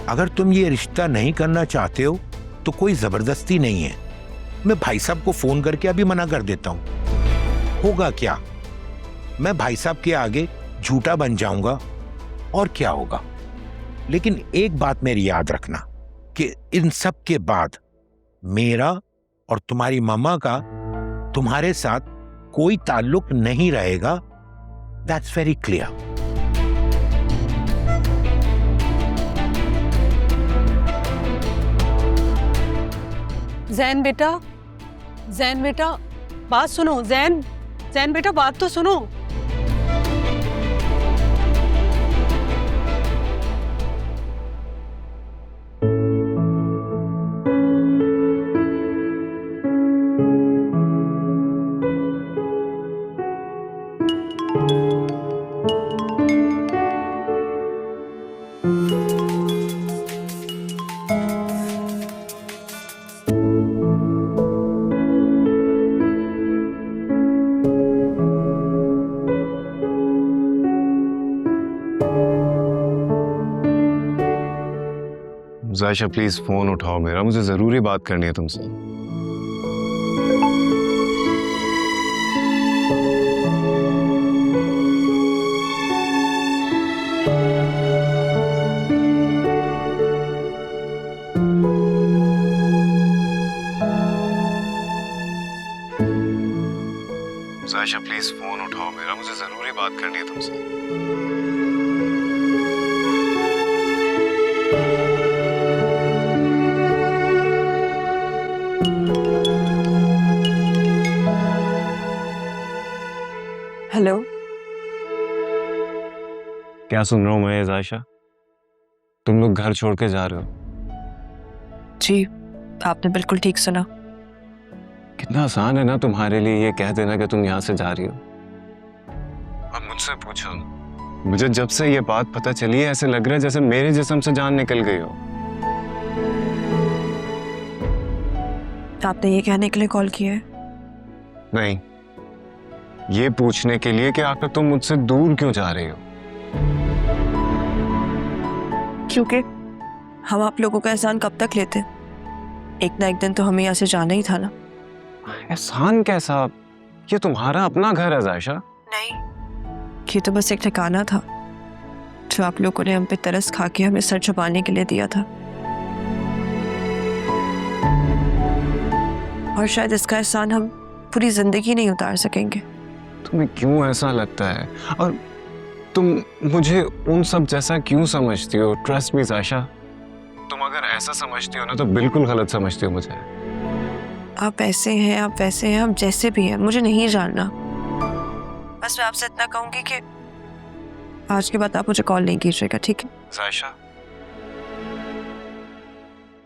अगर तुम ये रिश्ता नहीं करना चाहते हो तो कोई जबरदस्ती नहीं है। मैं भाई साहब को फोन करके अभी मना कर देता हूं। होगा क्या, मैं भाई साहब के आगे झूठा बन जाऊंगा और क्या होगा। लेकिन एक बात मेरी याद रखना कि इन सब के बाद मेरा और तुम्हारी मम्मा का तुम्हारे साथ कोई ताल्लुक नहीं रहेगा। That's very clear. जैन बेटा बात सुनो। जैन बेटा बात तो सुनो। जायशा प्लीज फोन उठाओ मेरा, मुझे जरूरी बात करनी है तुमसे। जायशा प्लीज फोन उठाओ मेरा, मुझे जरूरी बात करनी है तुमसे। हेलो। क्या सुन रहा हूँ मैं जायशा? तुम लोग घर छोड़ के जा रहे हो? जी, आपने बिल्कुल ठीक सुना। कितना आसान है ना तुम्हारे लिए ये कह देना कि तुम यहाँ से जा रही हो। अब मुझसे पूछो, मुझे जब से ये बात पता चली है ऐसे लग रहा है जैसे मेरे जिस्म से जान निकल गई हो। आपने ये कहने के लिए कॉल किया है? नहीं, ये पूछने के लिए कि आखिर तुम मुझसे दूर क्यों जा रही हो। क्योंकि हम आप लोगों का एहसान कब तक लेते? एक ना एक दिन तो हमें यहाँ से जाना ही था ना। एहसान कैसा? ये तुम्हारा अपना घर है जायशा। नहीं, ये तो बस एक ठिकाना था जो आप लोगों ने हम पे तरस खा के हमें सर छुपाने के लिए दिया था। और शायद इसका एहसान हम पूरी जिंदगी नहीं उतार सकेंगे। तुम्हें क्यों ऐसा लगता है? और तुम मुझे उन सब जैसा क्यों समझती हो? ट्रस्ट मी जायशा, तुम अगर ऐसा समझती हो ना तो बिल्कुल गलत समझती हो मुझे। आप ऐसे हैं, आप वैसे हैं, आप जैसे भी हैं, मुझे नहीं जानना। बस मैं आपसे इतना कहूंगी कि आज के बाद आप मुझे कॉल नहीं कीजिएगा, ठीक है? जायशा,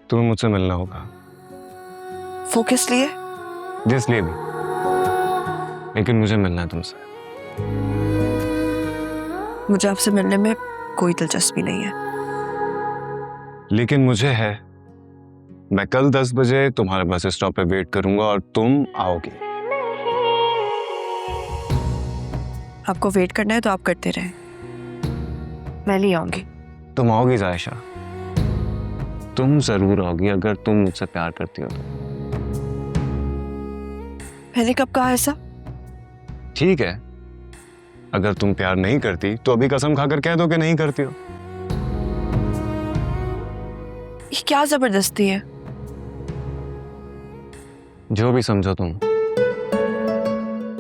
तुम्हें मुझसे मिलना होगा। वो किस लिए? जिस लिए भी, लेकिन मुझे मिलना है तुमसे। मुझे आपसे मिलने में कोई दिलचस्पी नहीं है। लेकिन मुझे है। मैं कल 10 बजे तुम्हारे बस स्टॉप पे वेट करूंगा और तुम आओगी। आपको वेट करना है तो आप करते रहें, मैं नहीं आऊंगी। तुम आओगी जायशा, तुम जरूर आओगी अगर तुम मुझसे प्यार करती हो तो। मैंने कब कहा ऐसा? ठीक है, अगर तुम प्यार नहीं करती तो अभी कसम खाकर कह दो कि नहीं करती हो। ये क्या जबरदस्ती है? जो भी समझो तुम।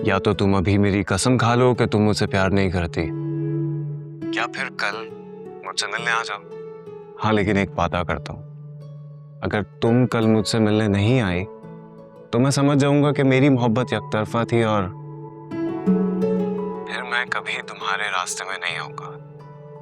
या तो तुम अभी मेरी कसम खा लो कि तुम मुझसे प्यार नहीं करती, या फिर कल मुझसे मिलने आ जाओ। हाँ, लेकिन एक वादा करता हूं, अगर तुम कल मुझसे मिलने नहीं आई तो मैं समझ जाऊंगा कि मेरी मोहब्बत एकतरफा थी और फिर मैं कभी तुम्हारे रास्ते में नहीं आऊंगा।